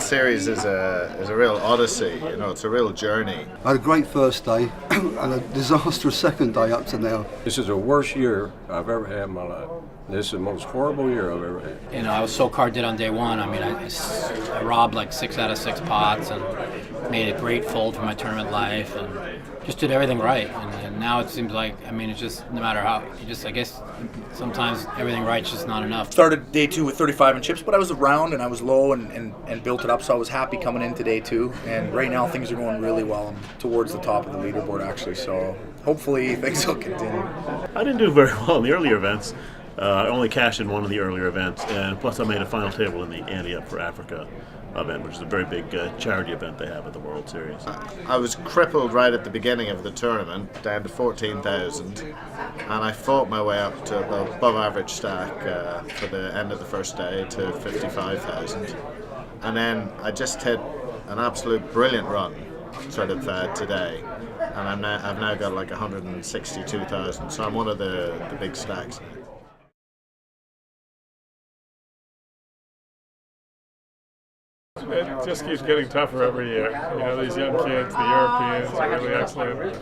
Series is a real odyssey. You know, it's a real journey. I had a great first day and a disastrous second day up to now. This is the worst year I've ever had in my life. This is the most horrible year I've ever had. You know, I was so card-dead on day one. I mean, I robbed like 6 out of 6 pots and made a great fold for my tournament life and just did everything right. And now it seems like, I mean, it's just no matter how, I guess sometimes everything right's just not enough. Started day 2 with 35 in chips, but I was around and I was low and built it up, so I was happy coming into day 2. And right now things are going really well. I'm towards the top of the leaderboard actually, so hopefully things will continue. I didn't do very well in the earlier events. I only cashed in one of the earlier events, and plus I made a final table in the Ante Up for Africa event, which is a very big charity event they have at the World Series. I was crippled right at the beginning of the tournament, down to 14,000, and I fought my way up to above average stack for the end of the first day to 55,000, and then I just hit an absolute brilliant run sort of today, and I've now got like 162,000, so I'm one of the big stacks. It just keeps getting tougher every year. You know, these young kids, the Europeans, are really excellent.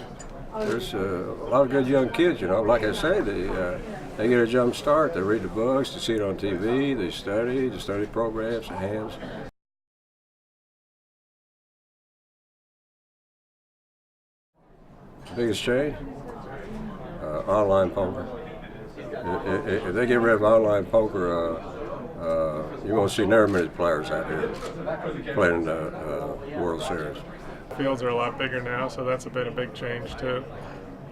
There's a lot of good young kids, you know. Like I say, they get a jump start. They read the books, they see it on TV, they study programs, the hands. Biggest change? Online poker. If they get rid of online poker, you're going to see never many players out here playing in the World Series. Fields are a lot bigger now, so that's been a big change too.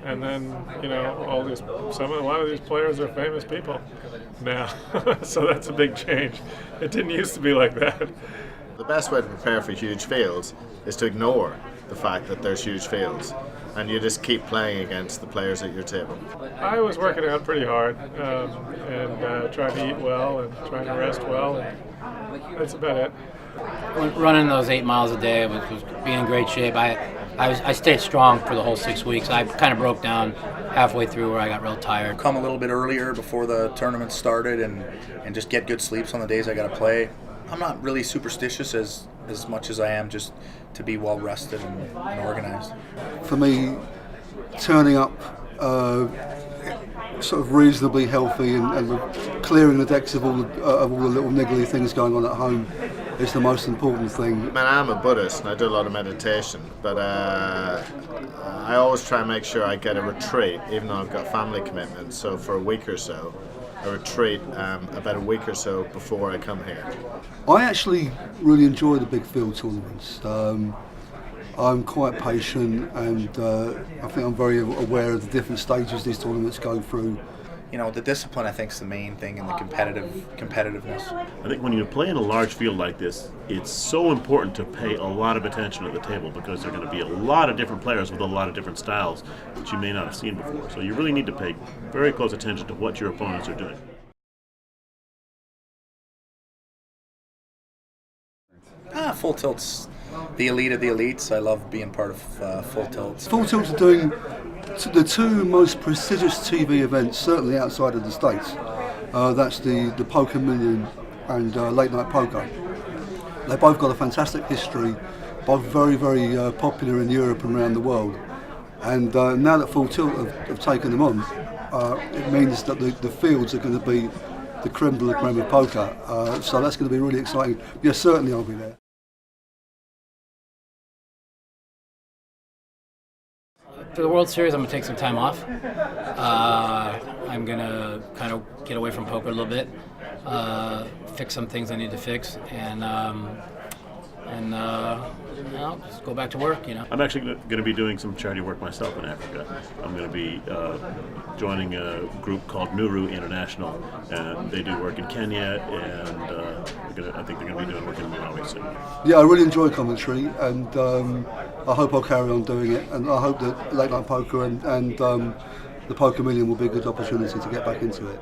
And then, you know, a lot of these players are famous people now, so that's a big change. It didn't used to be like that. The best way to prepare for huge fields is to ignore the fact that there's huge fields, and you just keep playing against the players at your table. I was working out pretty hard and trying to eat well and trying to rest well, and that's about it. Running those 8 miles a day was being in great shape. I stayed strong for the whole 6 weeks. I kind of broke down halfway through where I got real tired. Come a little bit earlier before the tournament started and just get good sleeps on the days I got to play. I'm not really superstitious as much as I am just to be well rested and organized. For me, turning up sort of reasonably healthy and clearing the decks of all the little niggly things going on at home is the most important thing. I mean, I'm a Buddhist and I do a lot of meditation, but I always try and make sure I get a retreat, even though I've got family commitments. So for a week or so, a retreat about a week or so before I come here. I actually really enjoy the big field tournaments. I'm quite patient, and I think I'm very aware of the different stages these tournaments go through. You know, the discipline I think is the main thing, and the competitiveness. I think when you play in a large field like this, it's so important to pay a lot of attention at the table because there are going to be a lot of different players with a lot of different styles that you may not have seen before. So you really need to pay very close attention to what your opponents are doing. Full tilts, the elite of the elites. I love being part of full tilts. Full tilts are doing the 2 most prestigious TV events, certainly outside of the States. That's the Poker Million and Late Night Poker. They both got a fantastic history, both very, very popular in Europe and around the world. And now that Full Tilt have taken them on, it means that the fields are going to be the creme de la creme of poker. So that's going to be really exciting. Yes, certainly I'll be there. For the World Series, I'm going to take some time off. I'm going to kind of get away from poker a little bit, fix some things I need to fix, and you know, just go back to work, you know. I'm actually going to be doing some charity work myself in Africa. I'm going to be joining a group called Nuru International, and they do work in Kenya, and I think they're going to be doing work in Malawi soon. Yeah, I really enjoy commentary, and I hope I'll carry on doing it, and I hope that Late Night Poker and the Poker Million will be a good opportunity to get back into it.